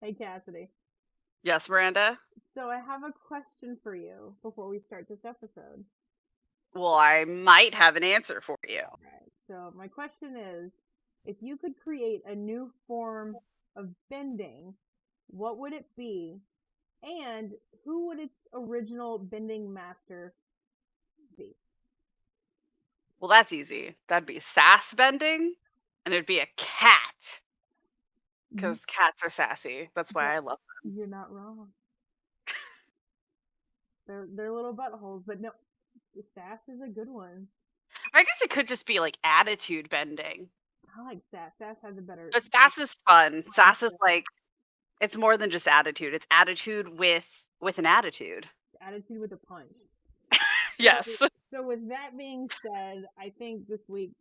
Hey, Cassidy. Yes, Miranda? So I have a question for you before we start this episode. Well, I might have an answer for you. All right. So my question is, if you could create a new form of bending, what would it be? And who would its original bending master be? Well, that's easy. That'd be sass bending, and it'd be a cat, You, because cats are sassy. That's why that I love you're not wrong. They're little buttholes, but no, the sass is a good one. them. I guess it could just be like attitude bending. I like sass. Sass has a better But sass is fun. Sass is mindset. like it's more than just attitude. It's attitude with an attitude. Attitude with a punch. So, Yes. so with that being said, I think this week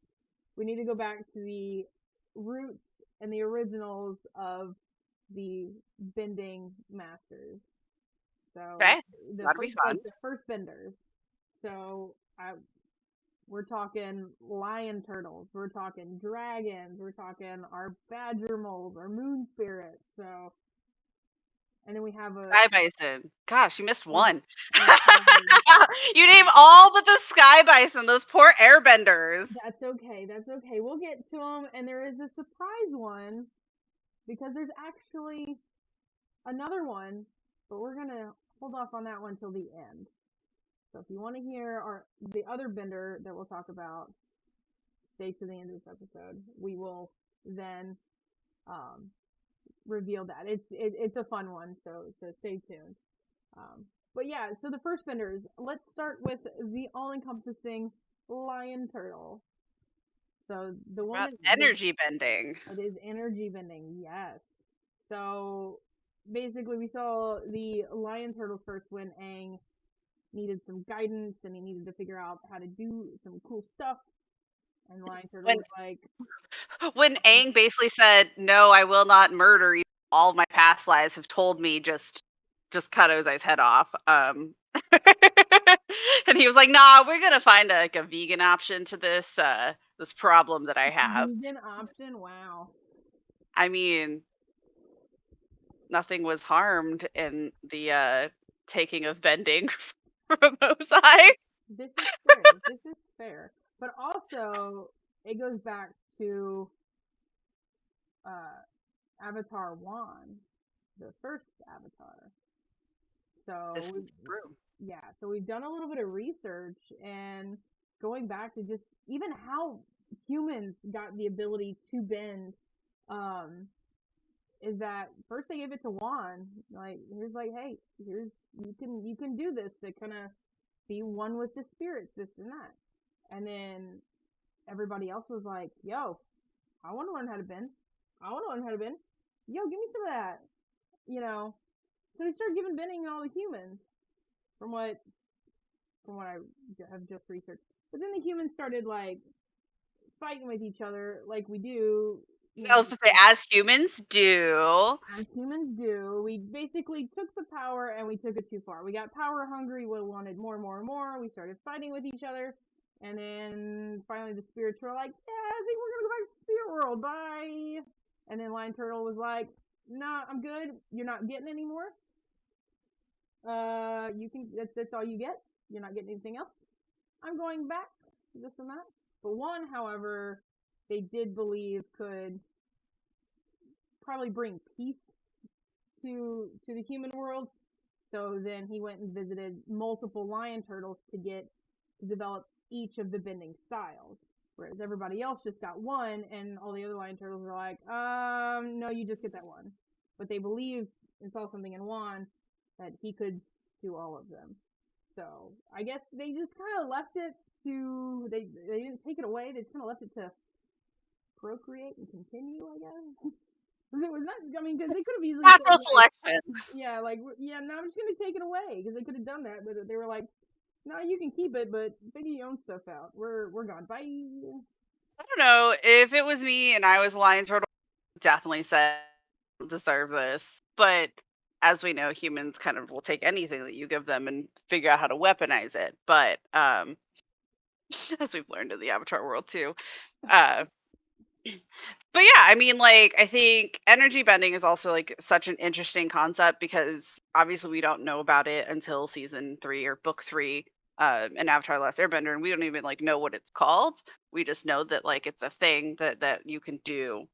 we need to go back to the roots and the originals of the bending masters. So Okay. the That'd be first, fun. like the first benders. So we're talking lion turtles, we're talking dragons, we're talking our badger moles, our moon spirits. So, and then we have a Sky bison. Gosh, you missed we, one. we have You name all but the sky bison. Those poor airbenders. That's okay. That's okay. We'll get to them. And there is a surprise one because there's actually another one, but we're going to hold off on that one till the end. So if you want to hear the other bender that we'll talk about, stay to the end of this episode. We will then um, reveal that. It's a fun one, so stay tuned. But yeah, so the first benders. Let's start with the all-encompassing lion turtle. So the one About that energy bending. it is energy bending, yes. So basically, we saw the lion turtles first when Aang needed some guidance and he needed to figure out how to do some cool stuff. And the lion turtle When was like, when Aang basically said, "No, I will not murder you. All my past lives have told me just cut Ozai's head off." And he was like, "Nah, we're gonna find like a vegan option to this problem that I have." vegan option? Wow. I mean, nothing was harmed in the taking of bending from Ozai. This is fair. This is fair. But also, it goes back to uh, Avatar 1, the first Avatar. This So is true. yeah, so we've done a little bit of research and going back to just even how humans got the ability to bend, um, is that first they gave it to Juan, like here's like, hey, here's you can do this to kind of be one with the spirits, this and that, and then everybody else was like, yo, I want to learn how to bend, I want to learn how to bend, yo, give me some of that, you know. So they started giving bending to all the humans, from what I have just researched. But then the humans started like fighting with each other, like we do, you I know, was to say, as humans do. as humans do. We basically took the power and we took it too far. We got power hungry. We wanted more and more and more. We started fighting with each other. And then finally the spirits were like, yeah, I think we're going to go back to the spirit world. Bye. And then Lion Turtle was like, nah, I'm good. You're not getting any more. You can, that's all you get. You're not getting anything else. I'm going back, this and that. But one, however, they did believe could probably bring peace to the human world. So then he went and visited multiple lion turtles to develop each of the bending styles. Whereas everybody else just got one, and all the other lion turtles were like, no, you just get that one. But they believed and saw something in Juan that he could do all of them. So I guess they just kind of left it to they didn't take it away. They just kind of left it to procreate and continue. I guess it was not. I mean, because they could have easily said Natural like, selection. yeah, like yeah, no, I'm just gonna take it away because they could have done that, but they were like, no, you can keep it, but figure your own stuff out. We're gone. Bye. I don't know. If it was me and I was a lion turtle, definitely said deserve this. But as we know, humans kind of will take anything that you give them and figure out how to weaponize it. But as we've learned in the Avatar world too. Uh But yeah, I mean, like, I think energy bending is also like such an interesting concept because obviously we don't know about it until season 3 or book 3, in Avatar: The Last Airbender, and we don't even like know what it's called. We just know that like it's a thing that you can do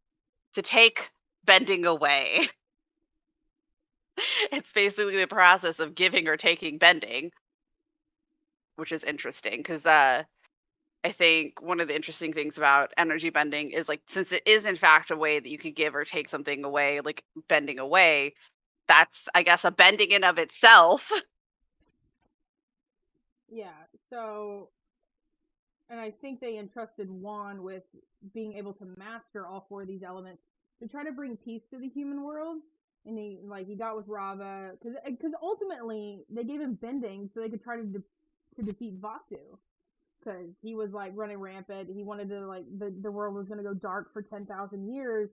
to take bending away. It's basically the process of giving or taking bending, which is interesting because I think one of the interesting things about energy bending is like since it is in fact a way that you can give or take something away, like bending away, that's I guess a bending in of itself. Yeah. So, and I think they entrusted Juan with being able to master all 4 of these elements to try to bring peace to the human world. And he got with Rava because ultimately they gave him bending so they could try to defeat Vatu because he was like running rampant. He wanted to like the world was gonna go dark for 10,000 years,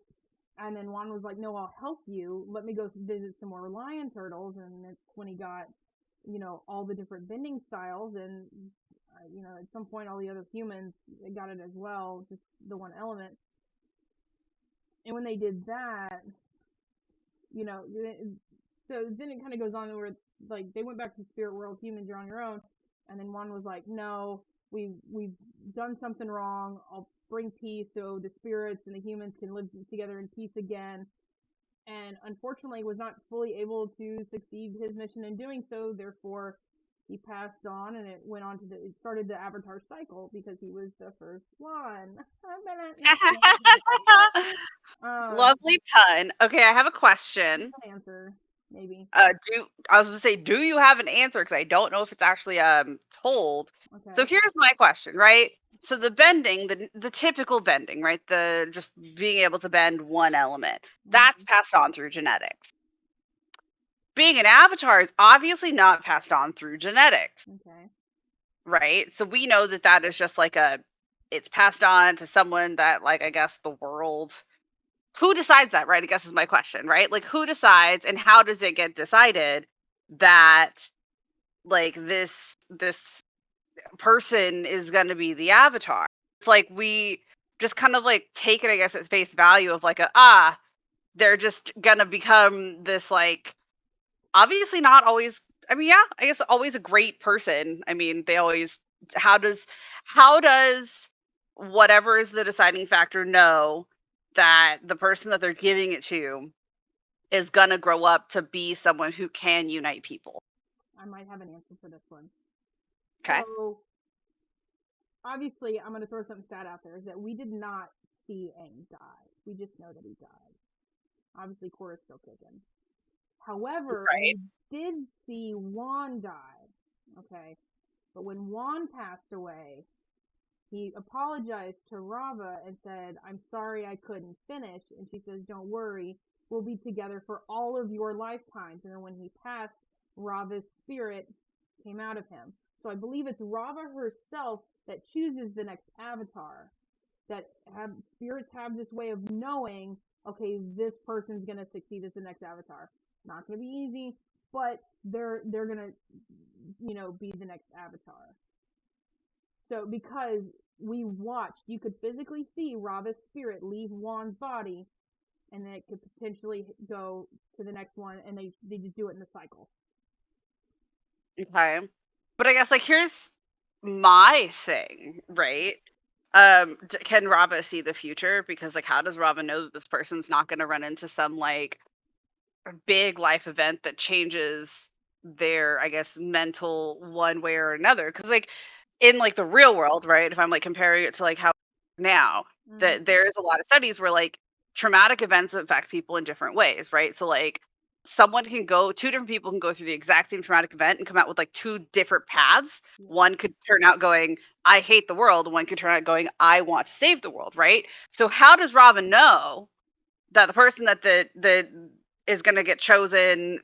and then Juan was like, "No, I'll help you. Let me go visit some more lion turtles." And it's when he got all the different bending styles, and at some point all the other humans got it as well, just the one element. And when they did that, you know, so then it kind of goes on where like they went back to the spirit world. Humans, you're on your own. And then one was like, no, we've done something wrong. I'll bring peace so the spirits and the humans can live together in peace again. And unfortunately, was not fully able to succeed his mission in doing so. Therefore, he passed on, and it went on to it started the Avatar cycle because he was the first one. um, Lovely pun. Okay, I have a question. answer maybe. Do I was gonna say, do you have an answer? Because I don't know if it's actually told. So Okay. here's my question, right? So the bending, the typical bending, right? The just being able to bend one element, that's Mm-hmm. passed on through genetics. Being an avatar is obviously not passed on through genetics, Okay. right? So we know that that is just like it's passed on to someone that, like, I guess the world. Who decides that, right? I guess is my question, right? Like, who decides and how does it get decided that like this person is going to be the avatar? It's like we just kind of like take it, I guess, at face value of like they're just gonna become this like obviously not always. I mean, yeah, I guess always a great person. I mean, they always. How does how does whatever is the deciding factor know that the person that they're giving it to is gonna grow up to be someone who can unite people? I might have an answer for this one. Okay. So obviously, I'm going to throw something sad out there: is that we did not see Aang die. We just know that he died. Obviously, Korra's still kicking. However, Right. we did see Juan die. Okay, but when Juan passed away, he apologized to Rava and said, "I'm sorry I couldn't finish." And she says, "Don't worry, we'll be together for all of your lifetimes." And then when he passed, Rava's spirit came out of him. So I believe it's Rava herself that chooses the next avatar. That spirits have this way of knowing, okay, this person's gonna succeed as the next avatar. Not gonna be easy, but they're gonna be the next avatar. So because we watched, you could physically see Rava's spirit leave Juan's body, and then it could potentially go to the next one, and they just do it in the cycle. Okay. But I guess like here's my thing, right? Can Rava see the future? Because like, how does Rava know that this person's not going to run into some like big life event that changes their, I guess, mental one way or another? Because like in like the real world, right? If I'm like comparing it to like how now Mm-hmm. that there's a lot of studies where like traumatic events affect people in different ways, right? So like two different people can go through the exact same traumatic event and come out with like two different paths. Yeah. One could turn out going, I hate the world, and one could turn out going, I want to save the world, right? So how does Robin know that the person that the is gonna get chosen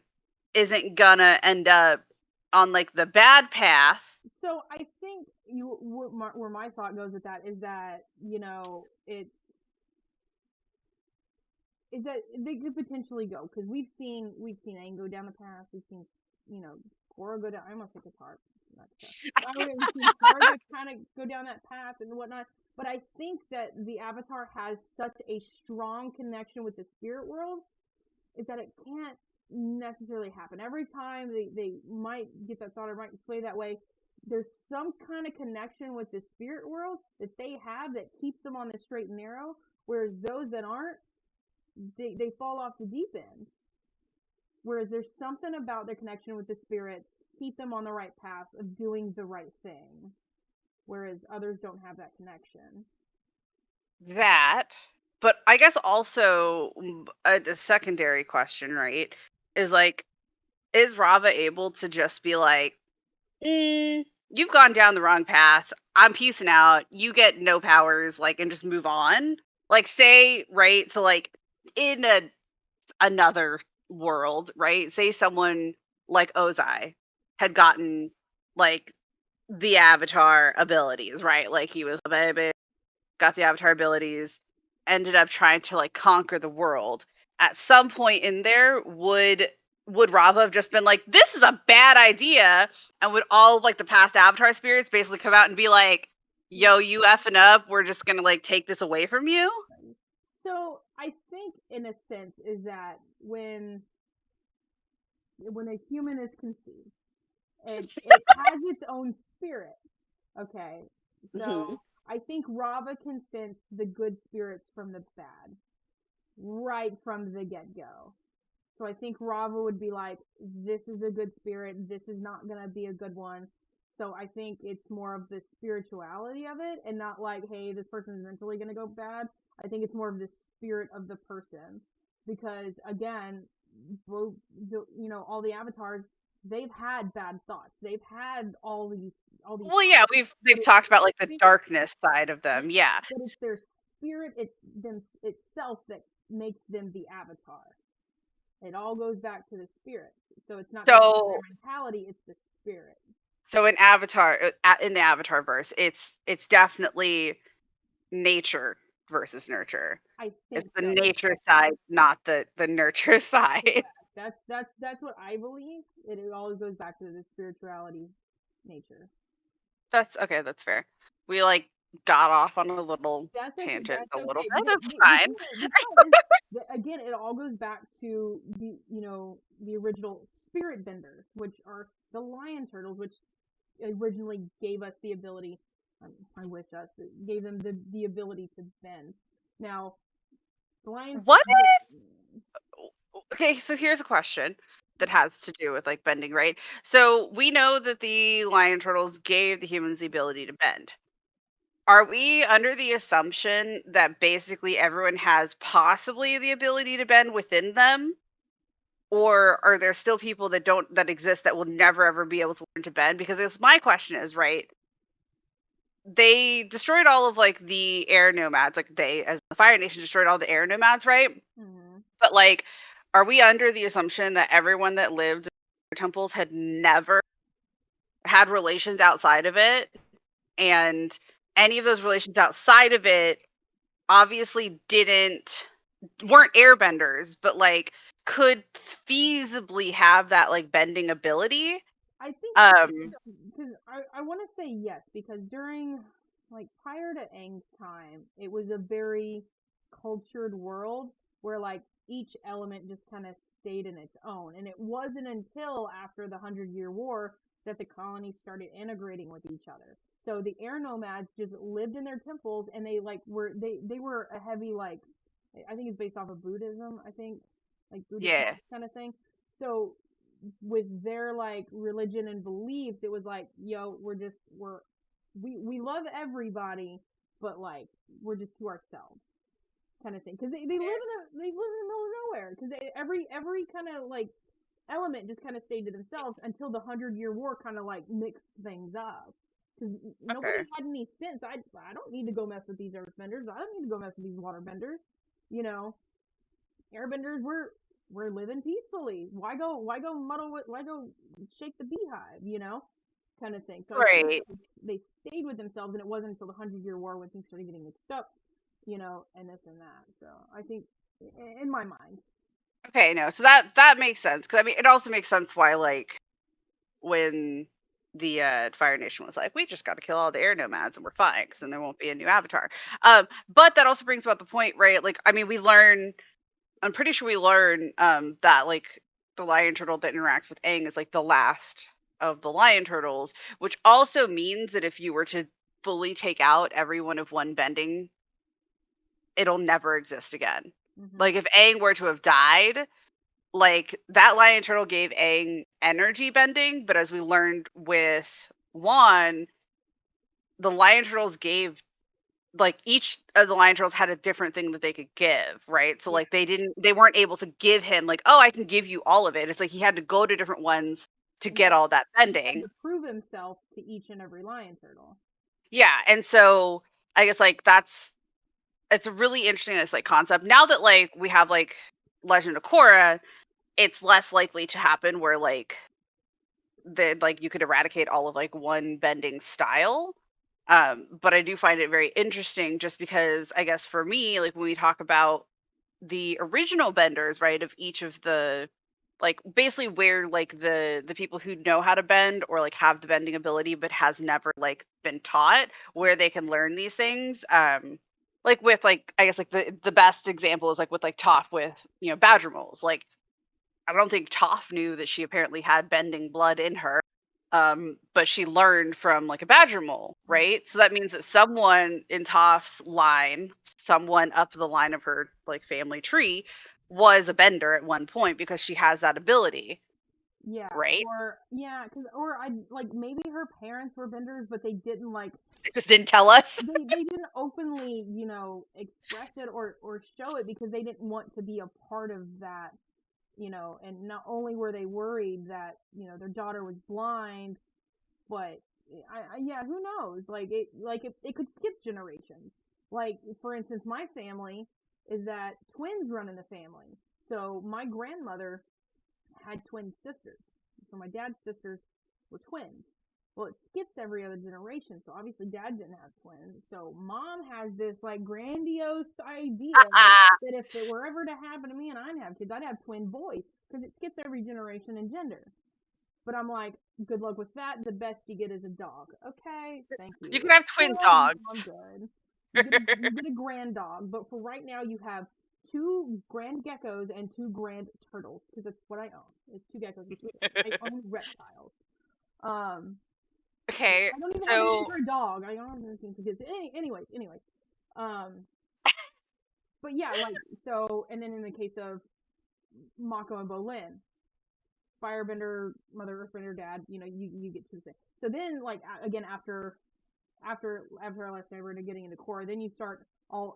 isn't gonna end up on like the bad path? So I think where my thought goes with that is that that they could potentially go because we've seen Aang go down the path. We've seen Korra go down. I almost said Katara. Not Katara. We've seen Korra kind of go down that path and whatnot. But I think that the Avatar has such a strong connection with the spirit world is that it can't necessarily happen. Every time they might get that thought or might display that way, there's some kind of connection with the spirit world that they have that keeps them on the straight and narrow, whereas those that aren't, they fall off the deep end. Whereas there's something about their connection with the spirits keep them on the right path of doing the right thing, whereas others don't have that connection. That, but I guess also a secondary question, right? Is like, is Rava able to just be like, you've gone down the wrong path. I'm peacing out. You get no powers, like, and just move on. Like, say, right? So, like, in another world, right? Say someone like Ozai had gotten like the Avatar abilities, right? Like he was a baby, got the Avatar abilities, ended up trying to like conquer the world. At some point in there, would Rava have just been like, "This is a bad idea," and would all like the past Avatar spirits basically come out and be like, "Yo, you effing up. We're just gonna like take this away from you." So I think, in a sense, is that when a human is conceived, it has its own spirit. Okay, Hmm. so I think Rava can sense the good spirits from the bad right from the get go. So I think Rava would be like, this is a good spirit, this is not gonna be a good one. So I think it's more of the spirituality of it and not like, hey, this person's mentally gonna go bad. I think it's more of the spirit of the person. Because again, both all the avatars, they've had bad thoughts. They've had all these Well, yeah, but they've talked about like the it's darkness side of them. Yeah. but it's their spirit, it's them itself that makes them the avatar. It all goes back to the spirit. So it's not necessarily their So mentality, it's the spirit. so in Avatar, in the Avatar verse, it's definitely nature versus nurture. I It's think the so. nature side, not the nurture side. Correct. That's what I believe. It always goes back to the spirituality nature. That's okay. That's fair. We like got off on a little That's okay. tangent That's a little okay. bit. That's fine. Because again, it all goes back to the original spirit benders, which are the lion turtles, which originally gave us the ability. I wish us gave them the ability to bend. Now, the lion. What Okay, so here's a question that has to do with like bending, right? So we know that the lion turtles gave the humans the ability to bend. Are we under the assumption that basically everyone has possibly the ability to bend within them? Or are there still people that exist that will never ever be able to learn to bend? Because it's my question is, right? They destroyed all of like the air nomads, like they as the Fire Nation destroyed all the air nomads, right? Mm-hmm. But like, are we under the assumption that everyone that lived in the temples had never had relations outside of it? And any of those relations outside of it obviously weren't airbenders, but like could feasibly have that like bending ability. I think Um, because I want to say yes because during like prior to Aang's time, it was a very cultured world where like each element just kind of stayed in its own, and it wasn't until after the 100-Year War that the colonies started integrating with each other. So the air nomads just lived in their temples, and they were a heavy like I think it's based off of Buddhism. I think like Buddhist yeah. monks kind of thing. So with their like religion and beliefs, it was like, yo, we love everybody, but like we're just to ourselves, kind of thing. Because they live in the middle of nowhere. Because every kind of like element just kind of stayed to themselves until the 100-Year War kind of like mixed things up. Because nobody Okay. had any sense. I don't need to go mess with these earthbenders. I don't need to go mess with these waterbenders. You know, airbenders we're living peacefully. Why go muddle with why go shake the beehive, kind of thing. So I think Right. they stayed with themselves, and it wasn't until the 100-Year War when things started getting mixed up, and this and that. So I think in my mind. Okay. No. So that makes sense because I mean it also makes sense why like when Fire Nation was like, we just got to kill all the air nomads and we're fine because then there won't be a new avatar. But that also brings about the point, right? Like, I mean, I'm pretty sure we learn that like the lion turtle that interacts with Aang is like the last of the lion turtles, which also means that if you were to fully take out every one of one bending, it'll never exist again. Mm-hmm. Like if Aang were to have died, like that lion turtle gave Aang energy bending, but as we learned with Wan, the lion turtles gave like each of the lion turtles had a different thing that they could give, right? So like they weren't able to give him like, oh, I can give you all of it. It's like he had to go to different ones to get all that bending. To prove himself to each and every lion turtle. Yeah, and so I guess like it's a really interesting this like concept. Now that like we have like Legend of Korra, it's less likely to happen where like you could eradicate all of like one bending style. But I do find it very interesting just because I guess for me, like when we talk about the original benders, right, of each of the like basically where like the people who know how to bend or like have the bending ability but has never like been taught where they can learn these things. Like with like I guess like the best example is like with like Toph with badger moles. Like I don't think Toph knew that she apparently had bending blood in her. But she learned from like a badger mole, right? So that means that someone in Toph's line, someone up the line of her like family tree, was a bender at one point because she has that ability. Yeah. Right? Or I like maybe her parents were benders, but they didn't like They just didn't tell us. they didn't openly, express it or show it because they didn't want to be a part of that, and not only were they worried that, their daughter was blind, but yeah, who knows? Like it could skip generations. Like for instance, my family is that twins run in the family. So my grandmother had twin sisters. So my dad's sisters were twins. Well, it skips every other generation. So obviously dad didn't have twins. So mom has this like grandiose idea that if it were ever to happen to me and I'd have kids, I'd have twin boys because it skips every generation in gender. But I'm like, good luck with that. The best you get is a dog. Okay, thank you. You can have twin dogs. I'm good. You get a grand dog, but for right now you have 2 grand geckos and 2 grand turtles because that's what I own. Is 2 geckos and 2 turtles. I own reptiles. Okay, I don't even have a name for a dog. I don't have anything for kids. Anyways. Um, but yeah, like so, and then in the case of Mako and Bolin, Firebender, Mother Earthbender, Dad, you get to the thing. So then, like again, after our last neighbor and getting into core, then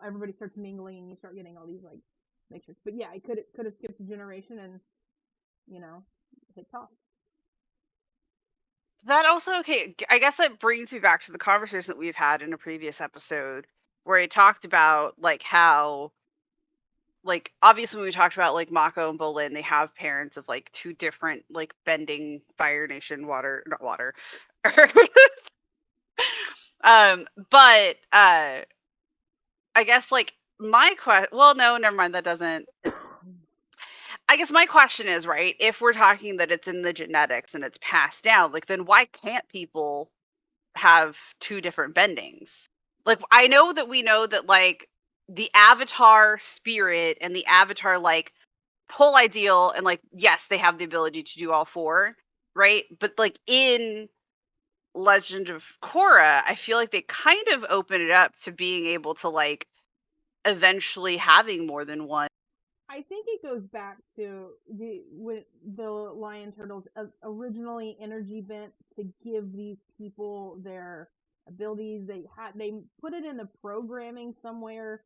everybody starts mingling and you start getting all these like mixtures. But yeah, it could have skipped a generation and hit top. That also okay. I guess that brings me back to the conversation that we've had in a previous episode where he talked about like how like obviously when we talked about like Mako and Bolin, they have parents of like 2 different like bending Fire Nation not water. But I guess like my question. Well, no, never mind. That doesn't. I guess my question is right. If we're talking that it's in the genetics and it's passed down, like then why can't people have 2 different bendings? Like I know that we know that like the avatar spirit and the avatar like pull ideal and like yes they have the ability to do all 4, right? But like in Legend of Korra I feel like they kind of open it up to being able to like eventually having more than one. I think it goes back to when the lion turtles originally energy bent to give these people their abilities. They put it in the programming somewhere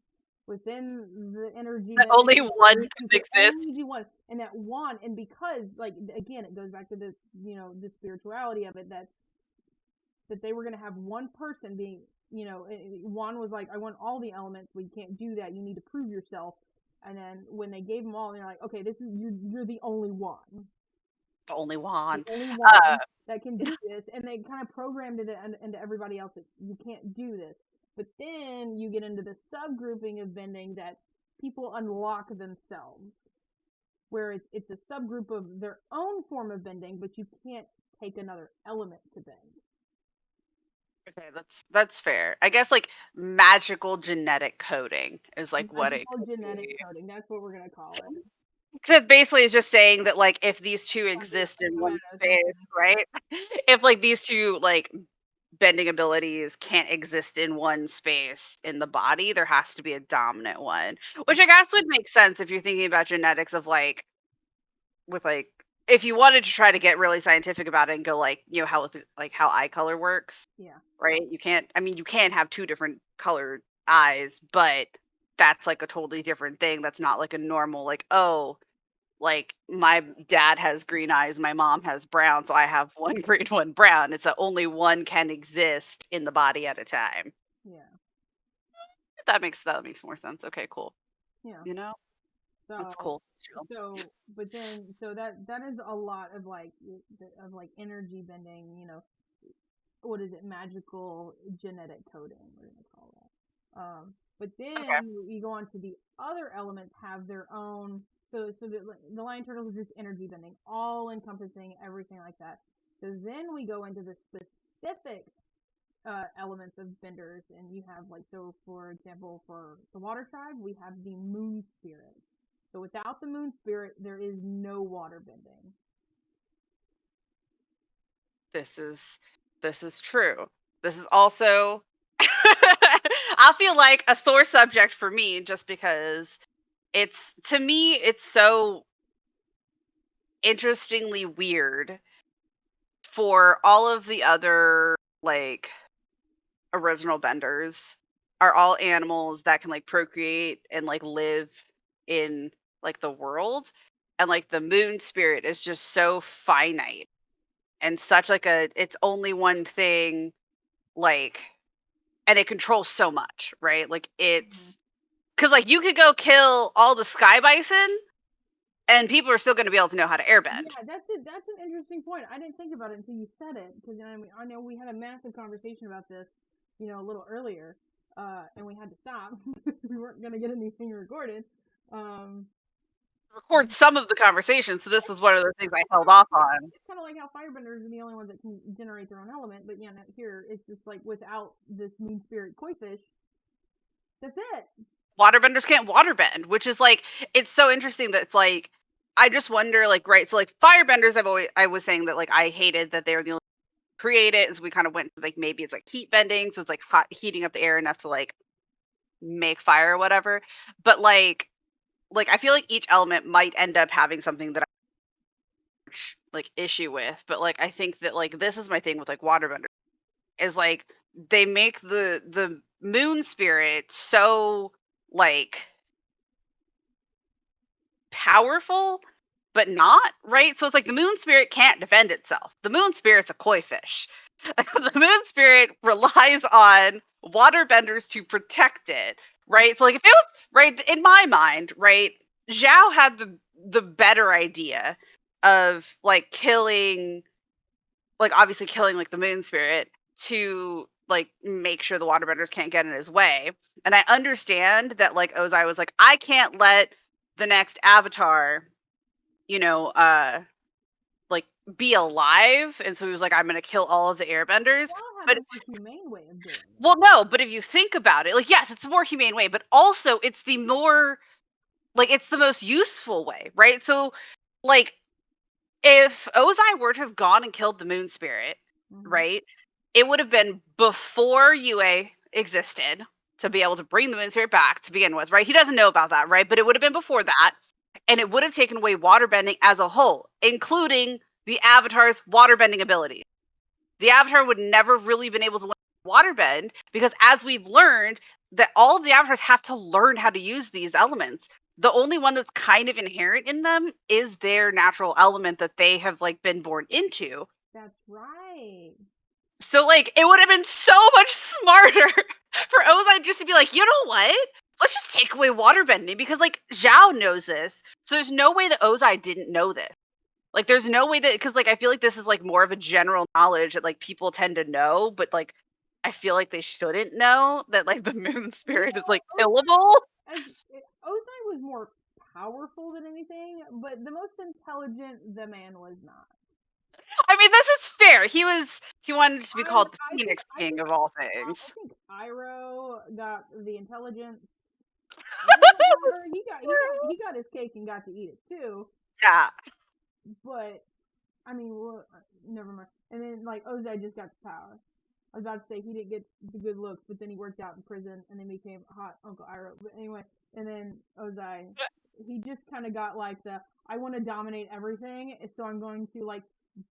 within the energy That bent. only one can exist. Only one, and that one, and because like again, it goes back to this the spirituality of it that they were going to have one person being Juan was like, I want all the elements. We can't do that. You need to prove yourself. And then when they gave them all, they're like, okay, this is you're the only one. The only one. The only one that can do this. And they kind of programmed it into everybody else that you can't do this. But then you get into the subgrouping of bending that people unlock themselves, where it's a subgroup of their own form of bending, but you can't take another element to bend. Okay, that's fair. I guess like magical genetic coding is like what it Magical could genetic be. coding. That's what we're gonna call it. Because basically it's just saying that like if these two exist in one Thank space, right? If like these two like bending abilities can't exist in one space in the body, there has to be a dominant one. Which I guess would make sense if you're thinking about genetics of like with like if you wanted to try to get really scientific about it and go like, you know, how like how eye color works, Yeah. right? You can't I mean you can have two different colored eyes, but that's like a totally different thing. That's not like a normal like, oh, like my dad has green eyes, my mom has brown, so I have one green, one brown. It's that only one can exist in the body at a time. Yeah. That makes more sense. Okay, cool. Yeah. You know, that's So cool. Chill. but then that is a lot of like energy bending, what is it, magical genetic coding, we're gonna call that. But Okay. then we go on to the other elements have their own. So the lion turtles is just energy bending, all encompassing everything like that. So then we go into the specific elements of benders, and you have like, so for example, for the water tribe, we have the moon spirit. So without the moon spirit, there is no water bending. This is true. This is also I feel like a sore subject for me just because it's to me it's so interestingly weird for all of the other like original benders are all animals that can like procreate and like live in like the world, and like the moon spirit is just so finite and such like a it's only one thing, like, and it controls so much, right? Like it's because like you could go kill all the sky bison and people are still going to be able to know how to airbend. Yeah, that's it. That's an interesting point. I didn't think about it until you said it, because I know we had a massive conversation about this, a little earlier, and we had to stop because we weren't gonna get anything recorded. Um, Record some of the conversation, so this is one of the things I held off on. it's kind of like how firebenders are the only ones that can generate their own element, but no, here it's just like without this moon spirit koi fish, that's it. Waterbenders can't waterbend, which is like it's so interesting that it's like I just wonder like right, so like firebenders I was saying that like I hated that they were the only create it, and so we kind of went to like maybe it's like heat bending, so it's like hot heating up the air enough to like make fire or whatever. But like I feel like each element might end up having something that I like issue with, but like I think that like this is my thing with like waterbenders is like they make the moon spirit so like powerful but not, right? So it's like the moon spirit can't defend itself. The moon spirit's a koi fish. The moon spirit relies on waterbenders to protect it, right? So like if it was right in my mind, right, Zhao had the better idea of like killing, like obviously killing like the moon spirit to like make sure the waterbenders can't get in his way. And I understand that like Ozai was like, I can't let the next avatar, you know, like be alive, and so he was like, I'm gonna kill all of the airbenders. Y'all had But a more humane way of doing it. well, no, but if you think about it, like yes, it's a more humane way, but also it's the more like it's the most useful way, right? So like if Ozai were to have gone and killed the moon spirit, right, it would have been before UA existed to be able to bring the moon spirit back to begin with, right? He doesn't know about that, right? But it would have been before that, and it would have taken away waterbending as a whole, including the Avatar's waterbending abilities. The Avatar would never really been able to learn waterbend because, as we've learned, that all of the Avatars have to learn how to use these elements. The only one that's kind of inherent in them is their natural element that they have like been born into. That's right. So like it would have been so much smarter for Ozai just to be like, you know what? Let's just take away waterbending, because like Zhao knows this. So there's no way that Ozai didn't know this. Like there's no way that, because like I feel like this is like more of a general knowledge that like people tend to know, but like I feel like they shouldn't know that like the moon spirit is like killable. Ozai was more powerful than anything, but the most intelligent the man was not. I mean, this is fair. He wanted to be I called the I think Phoenix I King think of all I things. think Iroh got the intelligence and the power. He got his cake and got to eat it too. Yeah. But I mean, well, never mind. And then like Ozai just got the power. I was about to say he didn't get the good looks, but then he worked out in prison and then became hot Uncle Iroh. But anyway, and then Ozai, he just kind of got like the I want to dominate everything, so I'm going to like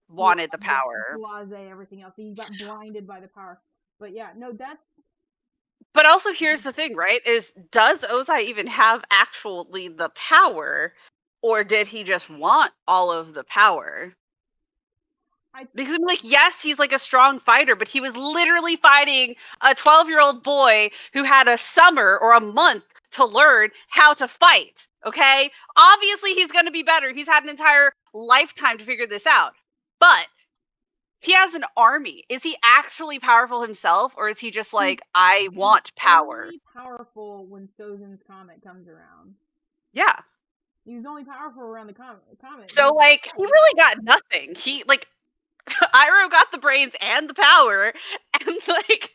Wanted the power. blase everything else. He got blinded by the power. But yeah, no, that's But also here's the thing, right? Is does Ozai even have actually the power, or did he just want all of the power? I Because I'm like, yes, he's like a strong fighter, but he was literally fighting a 12-year-old boy who had a summer or a month to learn how to fight. Okay? Obviously, he's going to be better. He's had an entire lifetime to figure this out. But he has an army. Is he actually powerful himself, or is he just like, I want power? only powerful when Sozin's comet comes around. Yeah. He was only powerful around the comet. So, like, he really got nothing. He, like, Iroh got the brains and the power, and, like,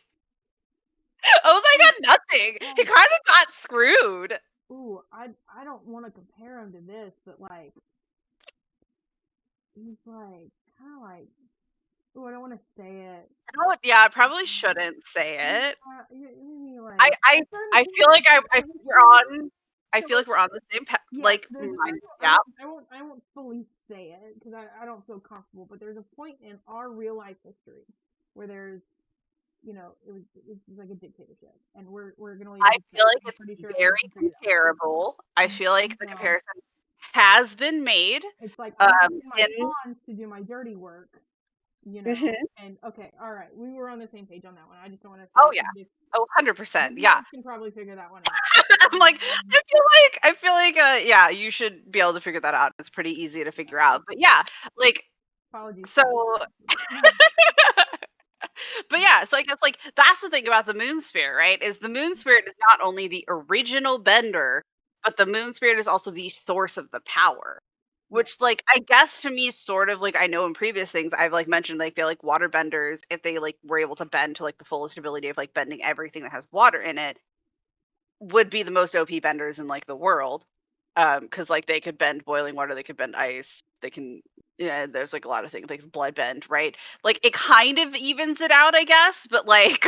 Ozai got nothing. He kind of got screwed. Ooh, I don't want to compare him to this, but like he's like kind of like. Ooh, I don't want to say it. Yeah, I probably shouldn't say it. Like, I feel like I feel like we're on the same yeah, like there's a mind. certain, Yeah. I won't fully say it because I don't feel comfortable, but there's a point in our real life history where there's, it was like a dictatorship, and we're gonna leave I it feel at like that. I'm it's pretty sure very everyone can figure it comparable. I feel like the out. comparison has been made. It's like I'm asking my In pawns to do my dirty work, Mhm. and okay, all right, we were on the same page on that one. I just don't want to say Oh it. yeah. 'Cause Oh, 100%. you Yeah. guys can probably figure that one out. I'm like, I feel like yeah, you should be able to figure that out. It's pretty easy to figure out. But yeah, like Apologies. so but yeah, so I guess like that's the thing about the moon spirit, right? Is the moon spirit is not only the original bender, but the moon spirit is also the source of the power. Yeah. Which like I guess to me sort of like I know in previous things I've like mentioned they feel like waterbenders, if they like were able to bend to like the fullest ability of like bending everything that has water in it, would be the most OP benders in like the world. Because like they could bend boiling water, they could bend ice, they can yeah, there's like a lot of things like blood bend, right? Like it kind of evens it out, I guess, but like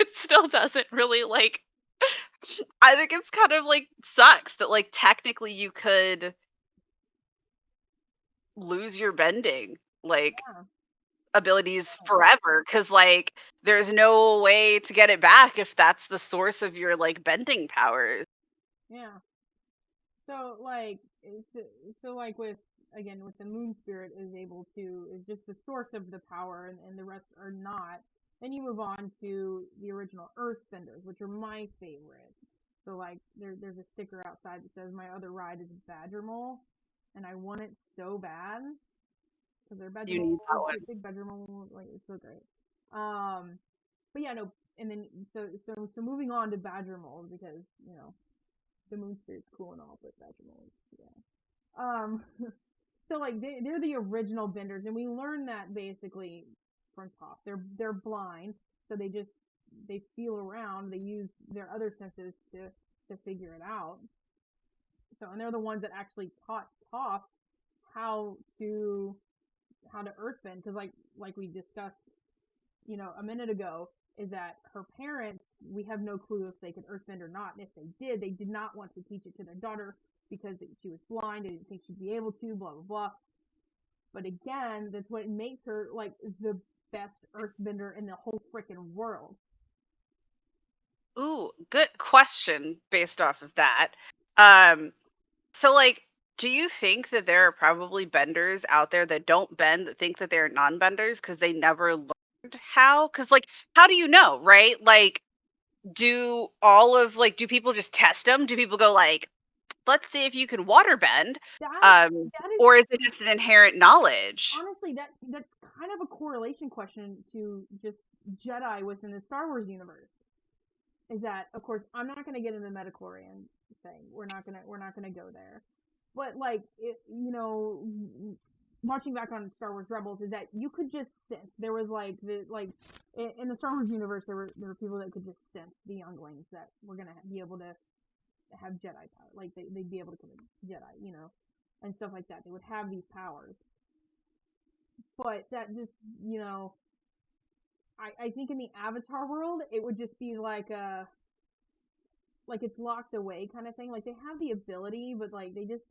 it still doesn't really like I think it's kind of like sucks that like technically you could lose your bending like Yeah. abilities forever because like there's no way to get it back if that's the source of your like bending powers. Yeah. So like so like with again with the moon spirit is just the source of the power and the rest are not. Then you move on to the original earth benders, which are my favorite. So like there's a sticker outside that says my other ride is Badger Mole, and I want it so bad because they're Badger You need that Mole, one. big Badger Mole, like it's so great. Um, but yeah, no, and then so moving on to Badger Mole because the moon spirit's cool and all, but Badger Mole is yeah. Um, so like they're the original benders, and we learn that basically from Toph. They're blind, so they feel around. They use their other senses to figure it out. So and they're the ones that actually taught Toph how to earthbend because like we discussed a minute ago is that her parents, we have no clue if they could earthbend or not. And if they did not want to teach it to their daughter because she was blind. They didn't think she'd be able to, blah, blah, blah. But again, that's what makes her like the best earthbender in the whole freaking world. Ooh, good question based off of that. Um, so like, do you think that there are probably benders out there that don't bend that think that they're non-benders because they never learned how? Because like, how do you know, right? Like, do people just test them? Do people go like, let's see if you can water bend? That is Or is it just an inherent knowledge? honestly that's kind of a correlation question to just Jedi within the Star Wars universe. Is that of course I'm not going to get into the Metachlorian thing. We're not gonna go there. But like watching back on Star Wars Rebels is that you could just sense there was like in the Star Wars universe there were people that could just sense the younglings that were gonna be able to have Jedi power, like they'd be able to become a Jedi, and stuff like that. They would have these powers, but that just I think in the Avatar world it would just be like it's locked away kind of thing. Like they have the ability, but like they just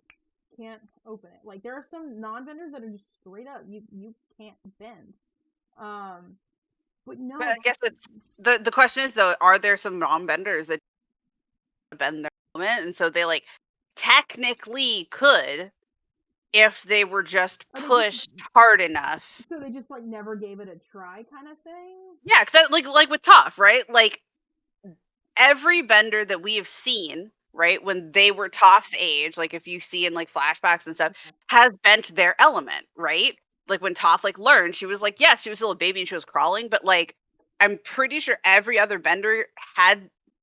can't open it. Like there are some non-benders that are just straight up you can't bend. But no. But I guess it's the question is though, are there some non-benders that bend their element, and so they like technically could if they were just pushed hard enough. So they just like never gave it a try kind of thing? Yeah, because like with Toph, right? Like every bender that we have seen, right, when they were Toph's age, like if you see in like flashbacks and stuff, has bent their element, right? Like when Toph like learned, she was like, yes, she was still a baby and she was crawling, but like I'm pretty sure every other bender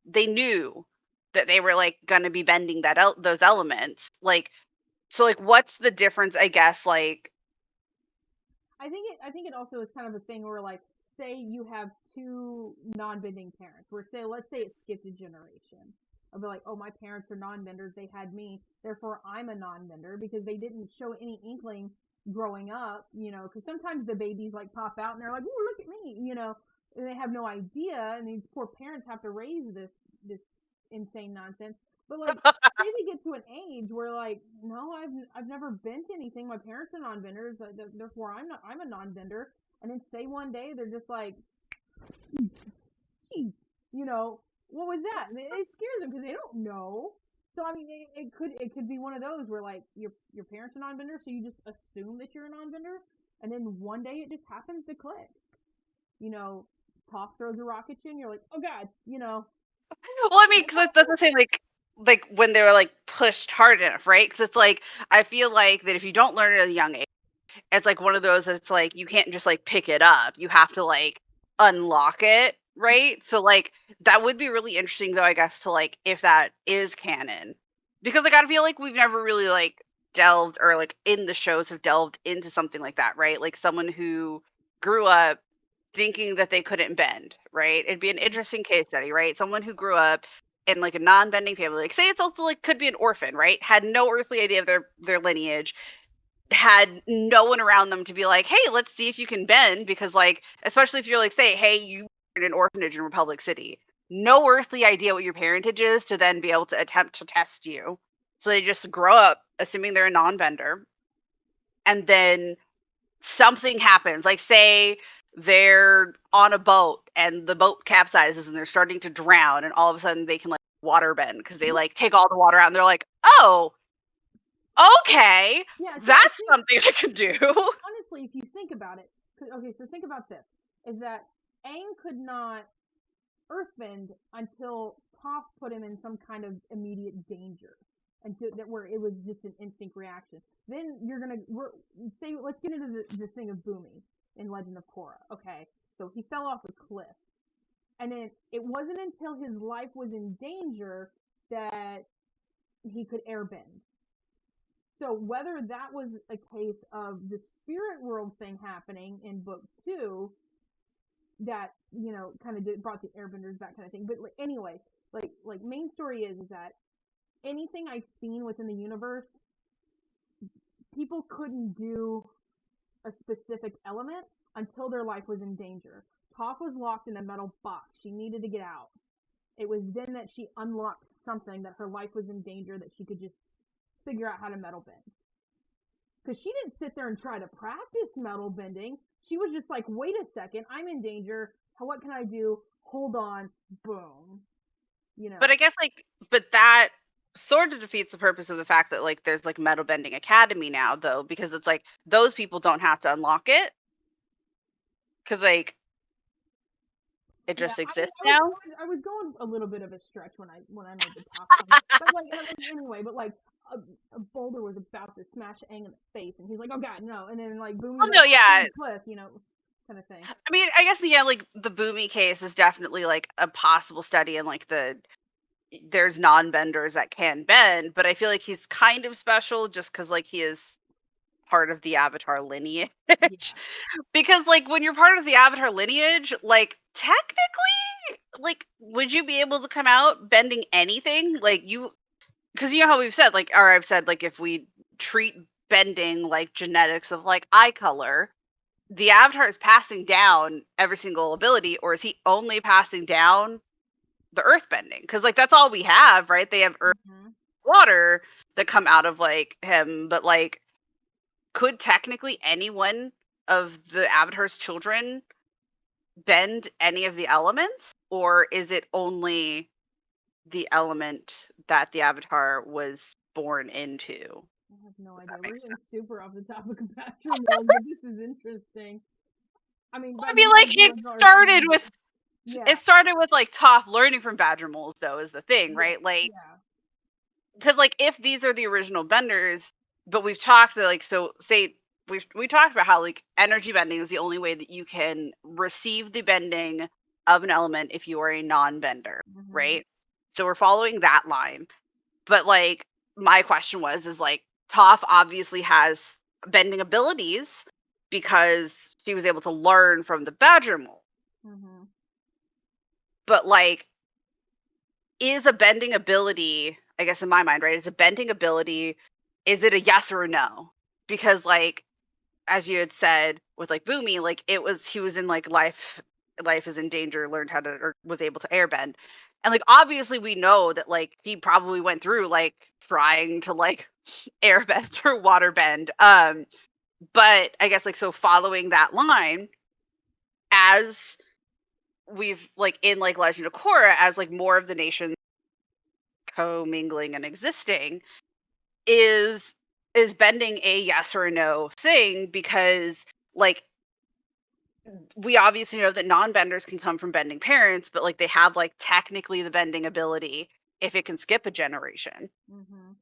they knew that they were like gonna be bending those elements. Like, so like what's the difference, I guess, like I think it also is kind of a thing where like say you have two non-bending parents where let's say it skipped a generation. I'll be like, oh, my parents are non-benders, they had me, therefore I'm a non-bender, because they didn't show any inkling growing up, because sometimes the babies like pop out and they're like, oh, look at me, and they have no idea, and these poor parents have to raise this insane nonsense. But like, say they get to an age where like, no, I've never bent anything. My parents are non-benders, therefore I'm a non-bender. And then say one day they're just like, what was that? And it scares them because they don't know. So I mean, it could be one of those where like your parents are non-benders, so you just assume that you're a non-bender, and then one day it just happens to click. Toph throws a rock at you, and you're like, oh god, Well, I mean, because that's the same, like when they were like pushed hard enough, right? Because it's like I feel like that if you don't learn at a young age, it's like one of those that's like you can't just like pick it up. You have to like unlock it, right? So like that would be really interesting though, I guess, to like if that is canon. Because like I feel like we've never really like delved or like in the shows have delved into something like that, right? Like someone who grew up thinking that they couldn't bend, right? It'd be an interesting case study, right? Someone who grew up in like a non-bending family, like say it's also like could be an orphan, right? Had no earthly idea of their lineage, had no one around them to be like, hey, let's see if you can bend, because like especially if you're like, say, hey, you were in an orphanage in Republic City, no earthly idea what your parentage is to then be able to attempt to test you. So they just grow up assuming they're a non-bender, and then something happens, like say they're on a boat and the boat capsizes and they're starting to drown, and all of a sudden they can like waterbend because they like take all the water out and they're like, oh, okay, yeah, that's something I can do. Honestly, if you think about it, okay, so think about this: is that Aang could not earthbend until Toph put him in some kind of immediate danger, until that where it was just an instinct reaction. Then let's get into the thing of Boomy in Legend of Korra. Okay, so he fell off a cliff, and then it wasn't until his life was in danger that he could airbend. So whether that was a case of the spirit world thing happening in book 2 that kind of brought the airbenders back kind of thing, but anyway, like main story is that anything I've seen within the universe, people couldn't do a specific element until their life was in danger. Toph was locked in a metal box. She needed to get out. It was then that she unlocked something that her life was in danger, that she could just figure out how to metal bend. Because she didn't sit there and try to practice metal bending. She was just like, wait a second, I'm in danger. What can I do? Hold on. Boom. But I guess but that sort of defeats the purpose of the fact that like there's like Metal Bending Academy now, though, because it's like those people don't have to unlock it, because like it just exists now. I was going a little bit of a stretch when I made the top comment. But like anyway, but like a boulder was about to smash Aang in the face, and he's like, "Oh God, no!" And then like Boomy's no, yeah, cliff, kind of thing. I mean, I guess yeah, like the Boomy case is definitely like a possible study in like there's non-benders that can bend, but I feel like he's kind of special just because like he is part of the Avatar lineage. Yeah. Because like when you're part of the Avatar lineage, like technically, like would you be able to come out bending anything? Like you, because you know how we've said, like, or I've said, like, if we treat bending like genetics of like eye color, the Avatar is passing down every single ability, or is he only passing down the earth bending? Because like that's all we have, right? They have earth, Mhm. water that come out of like him, but like could technically any one of the Avatar's children bend any of the elements, or is it only the element that the Avatar was born into? I have no If idea. that We're makes getting sense. super off the topic of bathroom walls, but this is interesting. I mean, I mean, bathroom like walls was our started with yeah, it started with like Toph learning from Badger moles, though, is the thing, yeah, right? Like, yeah. because like if these are the original benders, but we've talked that like so say we talked about how like energy bending is the only way that you can receive the bending of an element if you are a non-bender, Mhm. right? So we're following that line. But like my question was is like Toph obviously has bending abilities because she was able to learn from the Badger mole. Mhm. But like is a bending ability, I guess in my mind, right? Is a bending ability, is it a yes or a no? Because like as you had said with like Boomy, like it was he was in like life is in danger, learned how to or was able to airbend. And like obviously we know that like he probably went through like trying to like airbend or waterbend. But I guess like so following that line, as we've like in like Legend of Korra, as like more of the nations co-mingling and existing, is is bending a yes or a no thing? Because like we obviously know that non-benders can come from bending parents, but like they have like technically the bending ability if it can skip a generation. Mhm.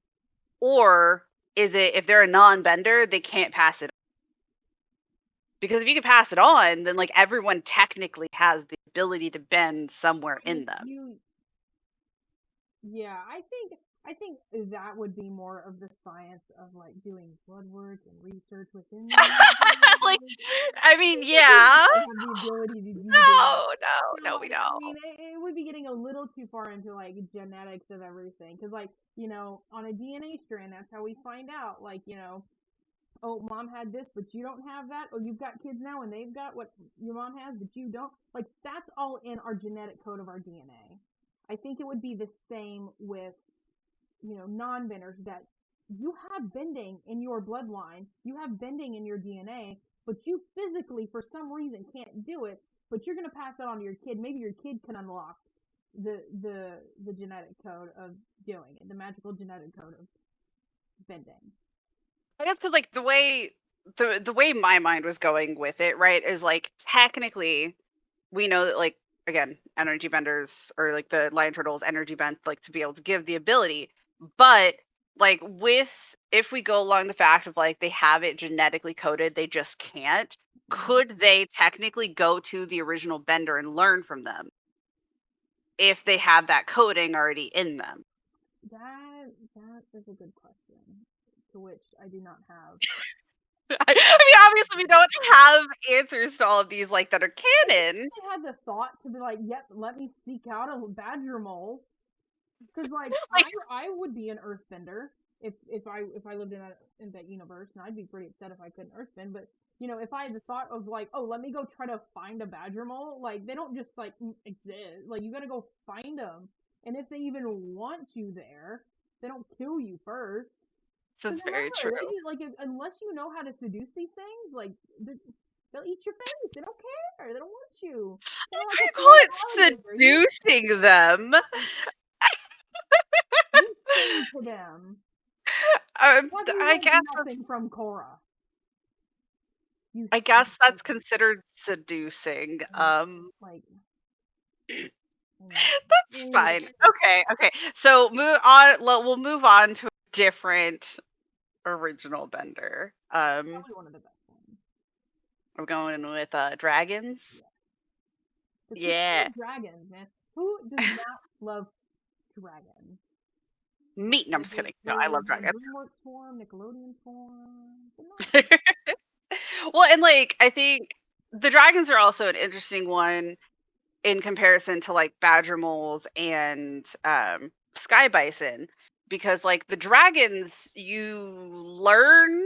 Or is it if they're a non-bender, they can't pass it? Because if you can pass it on, then like everyone technically has the ability to bend somewhere I mean, in them. yeah, I think that would be more of the science of like doing blood work and research within the Like, universe. I mean, I think we yeah. would have the ability to do that. No, we I don't. mean, it would be getting a little too far into like genetics of everything, because like on a DNA strand, that's how we find out. Like oh, mom had this, but you don't have that. Or you've got kids now and they've got what your mom has, but you don't. Like that's all in our genetic code of our DNA. I think it would be the same with non-benders, that you have bending in your bloodline, you have bending in your DNA, but you physically, for some reason, can't do it. But you're gonna pass that on to your kid. Maybe your kid can unlock the genetic code of doing it, the magical genetic code of bending. I guess because like the way my mind was going with it, right, is like technically we know that like again, energy benders or like the lion turtles energy bent like to be able to give the ability, but like with if we go along the fact of like they have it genetically coded, they just can't. Mm-hmm. Could they technically go to the original bender and learn from them if they have that coding already in them? That is a good question, to which I do not have. I mean, obviously, we don't have answers to all of these like that are I think canon. they had the thought to be like, yep, let me seek out a badger mole. Because like Like, I would be an earthbender if I lived in that universe, and I'd be pretty upset if I couldn't earthbend. But if I had the thought of like, oh, let me go try to find a badger mole, like they don't just like exist. Like you gotta go find them, and if they even want you there, they don't kill you first. this Because is very true. remember, like unless you know how to seduce these things, like they'll eat your face. They don't care. They don't want you. Kind of like a I call Florida it alligator. seducing them. You sing to them. Have you I learned guess nothing from Cora? You sing to that's them. considered seducing. And, like, That's anyway, fine. Okay. So move on. We'll move on to a different original bender. probably one of the best ones. We're going with dragons. Yeah. Because people Yeah. love dragons, man. Who does not love dragons? Meat. No, I'm just kidding. No, There I was love a dragons. DreamWorks form, Nickelodeon form. Well, and like I think the dragons are also an interesting one in comparison to like badger moles and sky bison, because like the dragons you learn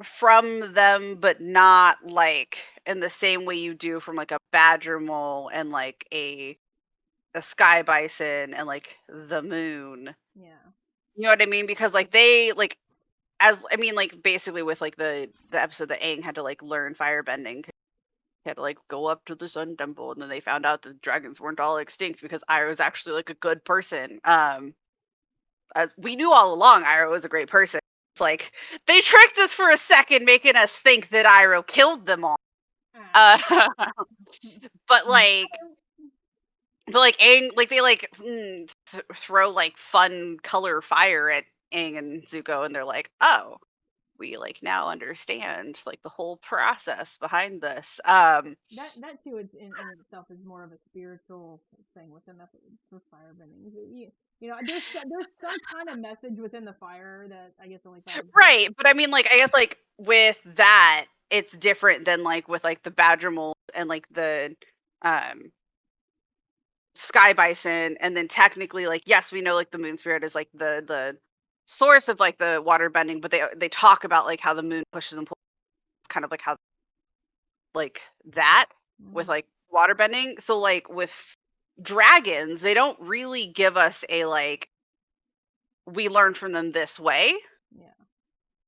from them, but not like in the same way you do from like a badger mole and like a sky bison and like the moon. Yeah. You know what I mean? Because like they like, as I mean, like basically with like the episode that Aang had to like learn firebending. He had to like go up to the Sun Temple, and then they found out the dragons weren't all extinct because Iroh was actually like a good person. As we knew all along, Iroh was a great person. It's like they tricked us for a second, making us think that Iroh killed them all. Uh, but like, Aang, like they like throw like fun color fire at Aang and Zuko, and they're like, oh, we like now understand like the whole process behind this. That too, it's in itself is more of a spiritual thing within the for firebending. There's some kind of message within the fire that I guess only fire. Right, but I mean, like, I guess, like, with that, it's different than, like, with, like, the badger mold and, like, the, um, sky bison, and then technically, like, yes, we know, like, the moon spirit is, like, the source of, like, the water bending, but they talk about, like, how the moon pushes and pulls, kind of like how, like, that with, like, water bending. So, like, with dragons, they don't really give us a, like, we learn from them this way. Yeah.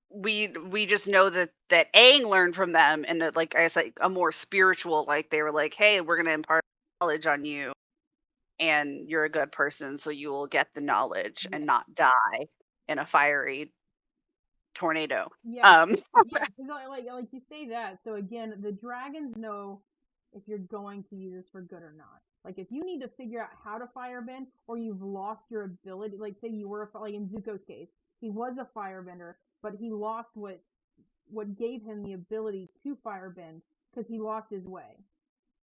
We just know that Aang learned from them, and that, like I said, a more spiritual, like they were like, hey, we're gonna impart knowledge on you, and you're a good person, so you will get the knowledge and not die in a fiery tornado. Yeah. Yeah. 'Cause like you say that. So again, the dragons know if you're going to use this for good or not. Like if you need to figure out how to firebend, or you've lost your ability, like say you were like in Zuko's case, he was a firebender, but he lost what gave him the ability to firebend because he lost his way.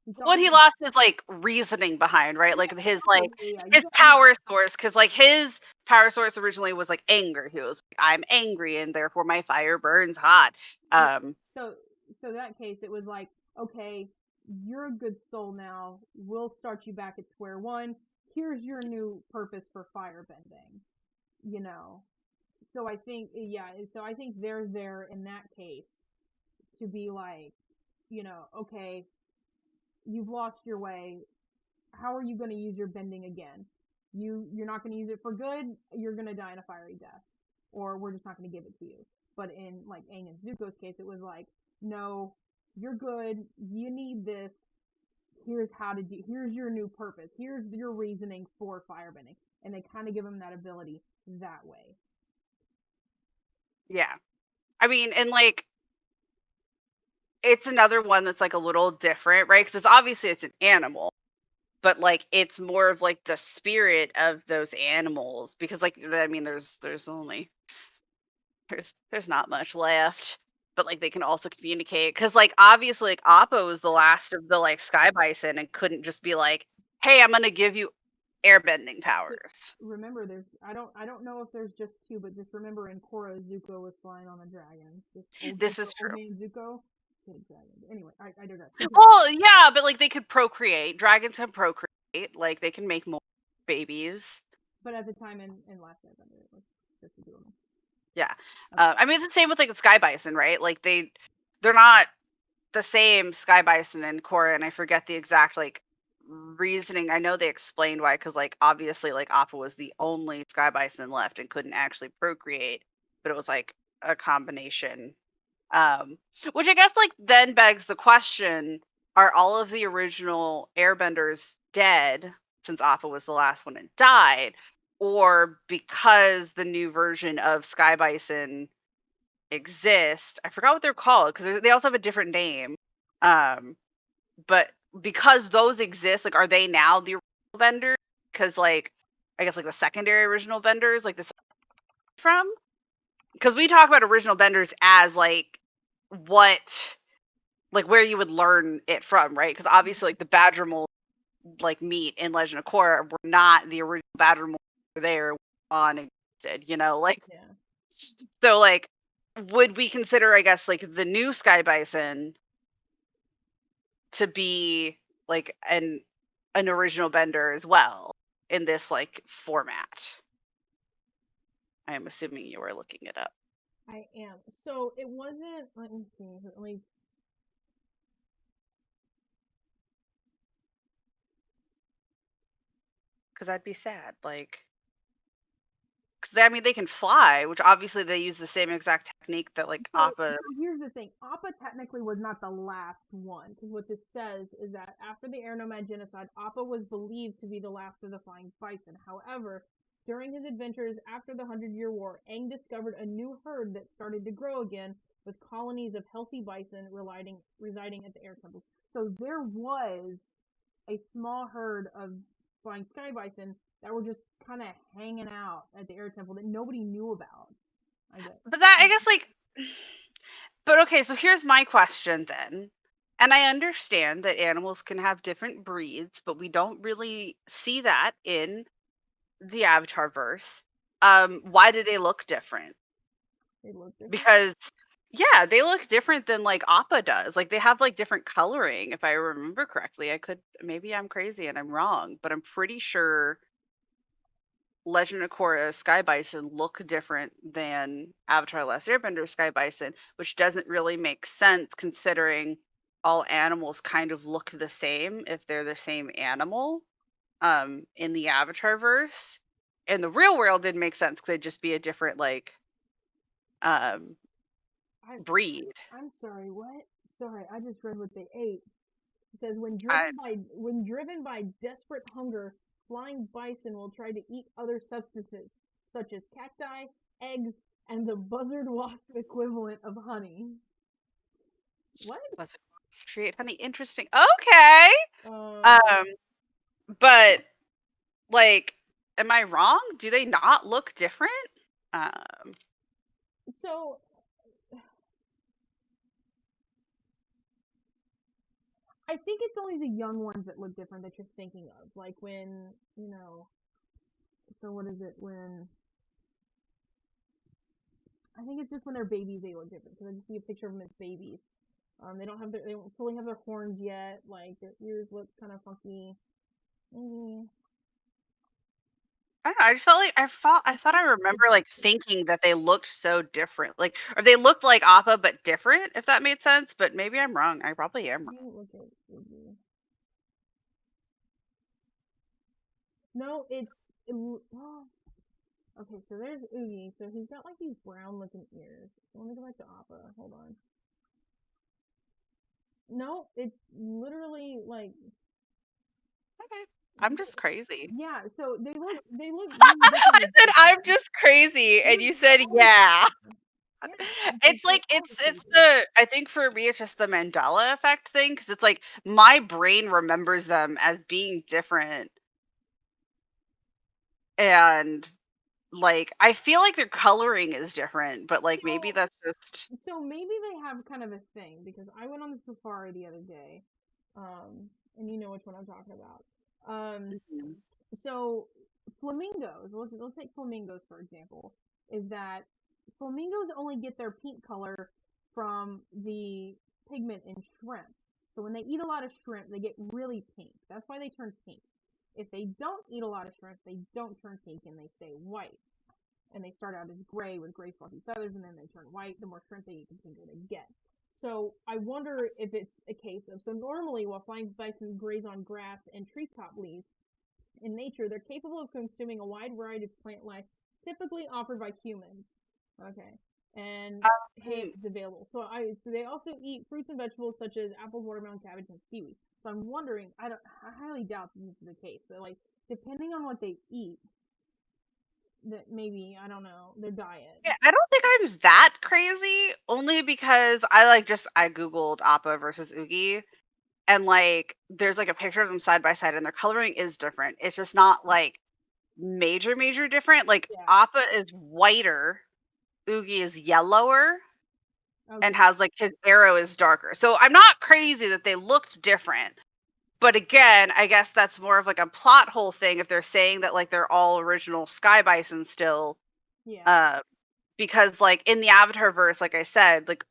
What he lost is like reasoning behind, right? Like his Yeah, his power source, because like his power source originally was like anger. He was like, I'm angry, and therefore my fire burns hot. So that case, it was like, okay, you're a good soul now. We'll start you back at square one. Here's your new purpose for firebending. You know. So I think, yeah. So I think they're there in that case to be like, okay, you've lost your way. How are you going to use your bending again? You're not going to use it for good. You're going to die in a fiery death, or we're just not going to give it to you. But in like Aang and Zuko's case, it was like, no, you're good. You need this. Here's your new purpose. Here's your reasoning for firebending, and they kind of give him that ability that way. Yeah, I mean, and like it's another one that's like a little different, right? Because obviously it's an animal, but like it's more of like the spirit of those animals. Because like I mean, there's only there's not much left, but like they can also communicate. Because like obviously like Appa was the last of the like sky bison and couldn't just be like, hey, I'm gonna give you airbending powers. Remember, I don't know if there's just two, but just remember in Korra, Zuko was flying on a dragon. This is Old true. man Zuko. Anyway, I digress. Well, yeah, but like they could procreate. Dragons can procreate. Like they can make more babies. But at the time in last Airbender, it was just adorable. Yeah, I mean it's the same with like the sky bison, right? Like they're not the same sky bison and Korra, and I forget the exact like reasoning. I know they explained why, because like obviously like Appa was the only sky bison left and couldn't actually procreate, but it was like a combination. Which I guess like then begs the question: are all of the original Airbenders dead since Appa was the last one and died, or because the new version of Sky Bison exist? I forgot what they're called because they also have a different name. But because those exist, like, are they now the original vendors? Because like, I guess like the secondary original vendors, like this from, because we talk about original vendors as like what, like where you would learn it from, right? Because obviously like the badger mold like meat in Legend of Korra were not the original badger mold there. on existed, you know, like, Yeah. so like, would we consider, I guess, like the new Sky Bison to be like an original bender as well in this like format? I'm assuming you were looking it up I am. So it wasn't. Let me see. Let me. because I'd be sad, like, because I mean they can fly, which obviously they use the same exact technique that like Appa. So here's the thing. Appa technically was not the last one, because what this says is that after the Air Nomad genocide, Appa was believed to be the last of the flying bison. However, during his adventures after the 100-Year War, Aang discovered a new herd that started to grow again, with colonies of healthy bison residing at the air temples. So there was a small herd of flying sky bison that were just kind of hanging out at the air temple that nobody knew about. I guess. But that, I guess, like, but okay, so here's my question then. And I understand that animals can have different breeds, but we don't really see that in the Avatar verse. Why do they look different? They look different. Because yeah, they look different than like Appa does. Like they have like different coloring, if I remember correctly. I could, maybe I'm crazy and I'm wrong, but I'm pretty sure Legend of Korra Sky Bison look different than Avatar: The Last Airbender Sky Bison, which doesn't really make sense considering all animals kind of look the same if they're the same animal in the Avatar verse. In the real world, didn't make sense because they'd just be a different like um I, breed. I'm sorry. What? Sorry, I just read what they ate. It says I, when driven by desperate hunger, flying bison will try to eat other substances such as cacti, eggs, and the buzzard wasp equivalent of honey. What? let's create honey. Interesting. Okay. Um. Um, but like, am I wrong? Do they not look different? Um, So I think it's only the young ones that look different that you're thinking of. Like when, you know, so what is it? When I think it's just when they're babies they look different because I just see a picture of them as babies. They don't fully have their horns yet. Like their ears look kind of funky. Maybe I don't know. I just felt like I thought I remember like thinking that they looked so different, like or they looked like Appa but different, if that made sense. But maybe I'm wrong. I probably am let wrong. me look at Iggy. No, oh, okay. So there's Oogie. So he's got like these brown looking ears. So let me go back to Appa. Hold on. No, it's literally like Okay, I'm just crazy. yeah. So they look really I different as said I'm babies. just crazy, and you They're said always yeah. yeah. It's They like are it's babies. the I think for me it's just the Mandela effect thing because it's like my brain remembers them as being different and like I feel like their coloring is different, but like maybe So that's just so maybe they have kind of a thing because I went on the safari the other day, and you know which one I'm talking about. Mhm. So flamingos, let's take flamingos for example, is that flamingos only get their pink color from the pigment in shrimp. So when they eat a lot of shrimp, they get really pink. That's why they turn pink. If they don't eat a lot of shrimp, they don't turn pink and they stay white. And they start out as gray with gray fluffy feathers, and then they turn white. The more shrimp they eat, the pinker they get. So I wonder if it's a case of, so normally while flying bison graze on grass and treetop leaves, in nature, they're capable of consuming a wide variety of plant life, typically offered by humans. Okay, and hay Um, is available. So they also eat fruits and vegetables such as apples, watermelon, cabbage, and seaweed. So I'm wondering, I highly doubt this is the case, but like depending on what they eat, that maybe I don't know their diet. yeah, I don't think I was that crazy only because I googled Appa versus Oogie and like there's like a picture of them side by side and their coloring is different. It's just not like major different. Like Yeah. Appa is whiter, Oogie is yellower, and Okay. has like his arrow is darker. So I'm not crazy that they looked different. But again, I guess that's more of like a plot hole thing if they're saying that like they're all original Sky Bison still. Yeah. Because like in the Avatar verse, like I said, like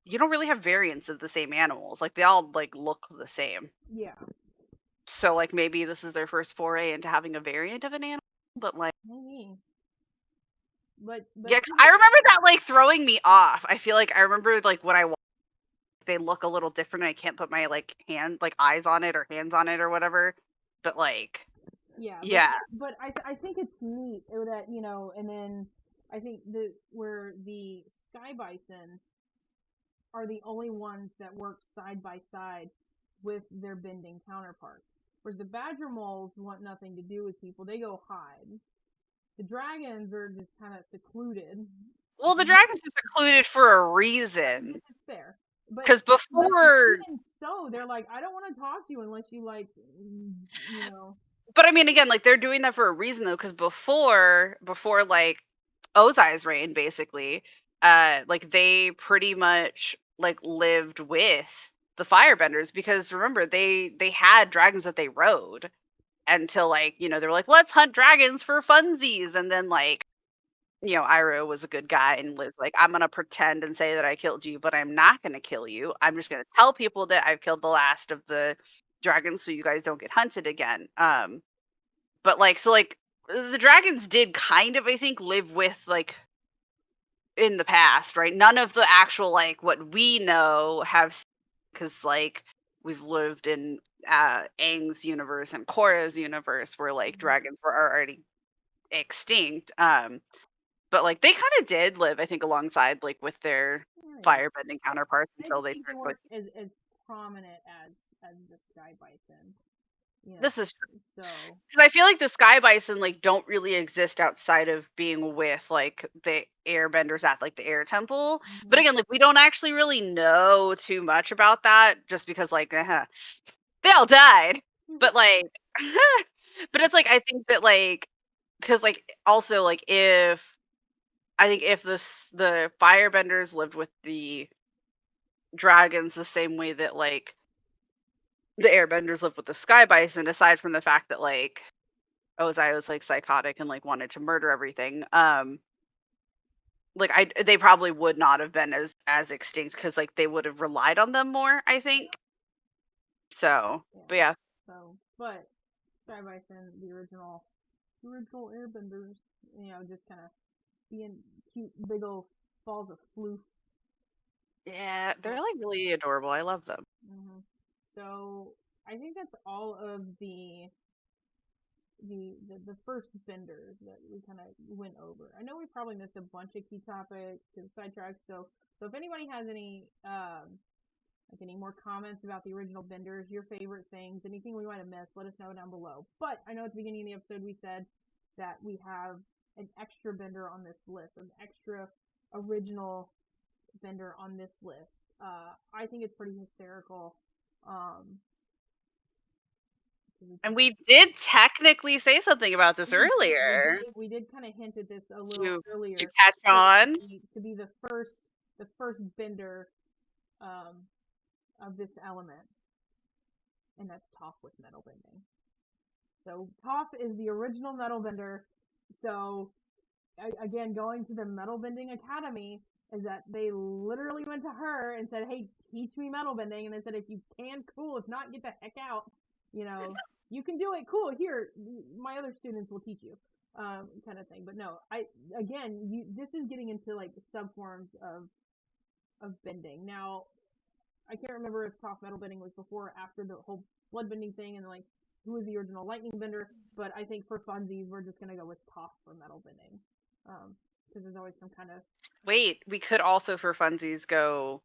you don't really have variants of the same animals. Like they all like look the same. Yeah. So like maybe this is their first foray into having a variant of an animal, but like Maybe. But yeah, 'cause here's I the remember thing. that like throwing me off. I feel like I remember like when I watch, they look a little different. And I can't put my like hand like eyes on it or hands on it or whatever. But like Yeah, yeah. but I think it's neat that and then I think that where the Sky Bison are the only ones that work side by side with their bending counterparts. Whereas the badger moles want nothing to do with people; they go hide. The dragons are just kind of secluded. Well, the dragons are secluded for a reason. This is fair, but Because before, even so, they're like, I don't want to talk to you unless you like, you know. but I mean, again, like they're doing that for a reason though. Because before like Ozai's reign, basically, like they pretty much like lived with the Firebenders because remember they had dragons that they rode until like they were like let's hunt dragons for funsies and then like Iroh was a good guy and was like, I'm gonna pretend and say that I killed you, but I'm not gonna kill you. I'm just gonna tell people that I've killed the last of the dragons so you guys don't get hunted again. But like so like the dragons did kind of I think live with like in the past, right? None of the actual like what we know have because like we've lived in Aang's universe and Korra's universe where like dragons were already extinct. But, like, they kinda did live, I think, alongside, like, with their Oh, yeah. firebending counterparts I until didn't they think they turned, like weren't as prominent as the Sky Bison, you know. this is true. So 'Cause I feel like the sky bison, like, don't really exist outside of being with, like, the airbenders at, like, the air temple. But mhm. again, like, we don't actually really know too much about that just because, like, they all died. But, like but it's like, I think that, like, because like, also, like, if I think if the firebenders lived with the dragons the same way that like the airbenders live with the sky bison, aside from the fact that like Ozai was like psychotic and like wanted to murder everything, like they probably would not have been as extinct because like they would have relied on them more, I think. So yeah. but yeah. So but Sky Bison, the original Airbenders, just kind of being cute, big old balls of floof. Yeah, So, they're like really adorable. I love them. hmm so I think that's all of the first benders that we kind of went over. I know we probably missed a bunch of key topics and sidetracks. So if anybody has any like any more comments about the original benders, your favorite things, anything we might have missed, let us know down below. But I know at the beginning of the episode we said that we have an extra bender on this list, an extra original bender on this list. I think it's pretty hysterical. Um, And we did technically say something about this earlier. we did kind of hint at this a Did little you earlier. catch So on? to be the first bender um, of this element, and that's Toph with metal bending. So Toph is the original metal bender. So again, going to the metal bending academy is that they literally went to her and said, "Hey, teach me metal bending." And they said, "If you can, cool. If not, get the heck out. You know, you can do it. Cool. Here, my other students will teach you." Kind of thing. But no, this is getting into like subforms of bending. Now, I can't remember if Toph metal bending was before or after the whole blood bending thing, and like who was the original lightning bender. But I think for funsies, we're just gonna go with Toph for metal bending, because there's always some kind of Wait, we could also for funsies go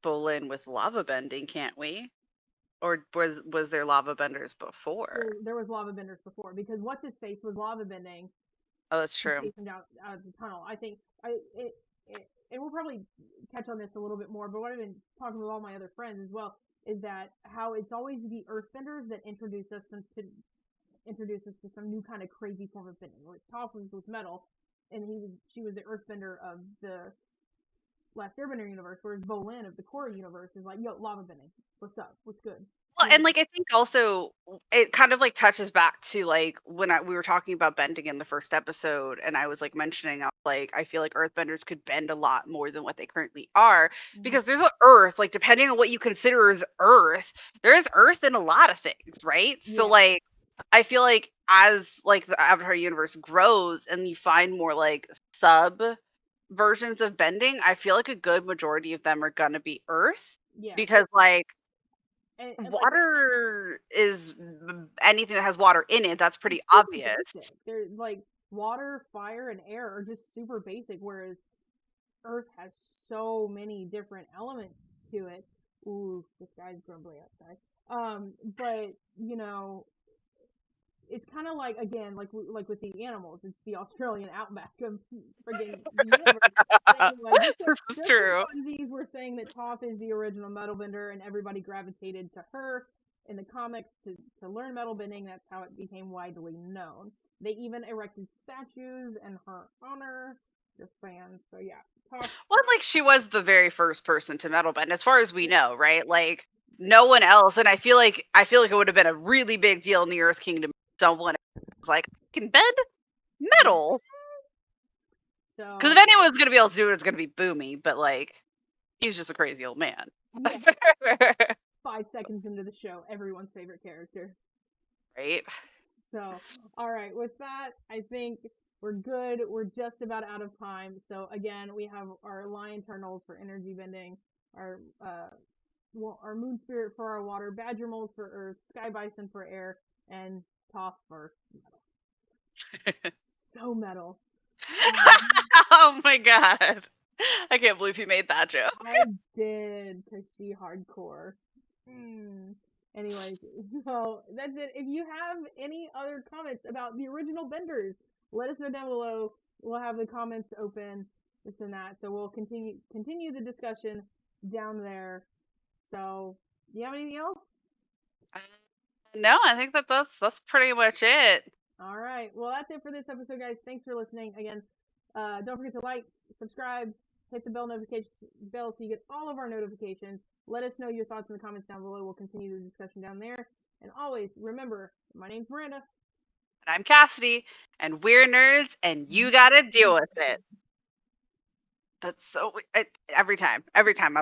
Bolin with lava bending, can't we? Or was there lava benders before? there was lava benders before, because what's his face was lava bending Oh, that's and true. chasing out of the tunnel. I think and we'll probably catch on this a little bit more. But what I've been talking with all my other friends as well is that how it's always the earthbenders that introduce us to some new kind of crazy form of bending. Whereas Toph was with metal, and she was the earthbender of Last Airbender universe, whereas Bolin of the Korra universe is like, yo, lava bending. What's up? What's good? Well, and like I think also it kind of like touches back to like when we were talking about bending in the first episode, and I was like mentioning like I feel like earthbenders could bend a lot more than what they currently are because there's a earth, like depending on what you consider as earth, there is earth in a lot of things, right? So Yeah. like I feel like as like the Avatar universe grows and you find more like sub versions of bending, I feel like a good majority of them are gonna be earth Yeah. because like And like water is anything that has water in it. That's pretty it's super obvious. basic. They're like water, fire, and air are just super basic, whereas Earth has so many different elements to it. Ooh, the sky's grumbly outside. But you know, it's kind of like again, like with the animals, it's the Australian outback of friggin' the universe. But anyway, This is just for true. funsies, we're saying that Toph is the original metal bender, and everybody gravitated to her in the comics to learn metal bending. That's how it became widely known. They even erected statues in her honor. Just fans. So yeah, Toph. Well, like she was the very first person to metal bend, as far as we know, right? Like no one else. And I feel like it would have been a really big deal in the Earth Kingdom. Someone was like, I can bend metal. Because So if anyone's gonna be able to do it, it's gonna be Boomy. But like, he's just a crazy old man. yeah, 5 seconds into the show, everyone's favorite character. Right? So, all right, with that, I think we're good. We're just about out of time. So again, we have our lion turtles for energy bending, our our moon spirit for our water, badger moles for earth, sky bison for air, and Toph for metal. So metal. Oh my god. I can't believe you made that joke. I did, cause she hardcore. Anyways, so that's it. If you have any other comments about the original benders, let us know down below. We'll have the comments open, this and that. So we'll continue the discussion down there. So, do you have anything else? No, I think that's pretty much it. All right. Well, that's it for this episode, guys. Thanks for listening. Again, don't forget to like, subscribe, hit the bell so you get all of our notifications. Let us know your thoughts in the comments down below. We'll continue the discussion down there. And always remember, my name's Miranda. And I'm Cassidy, and we're nerds, and you gotta deal with it. That's so every time. I'm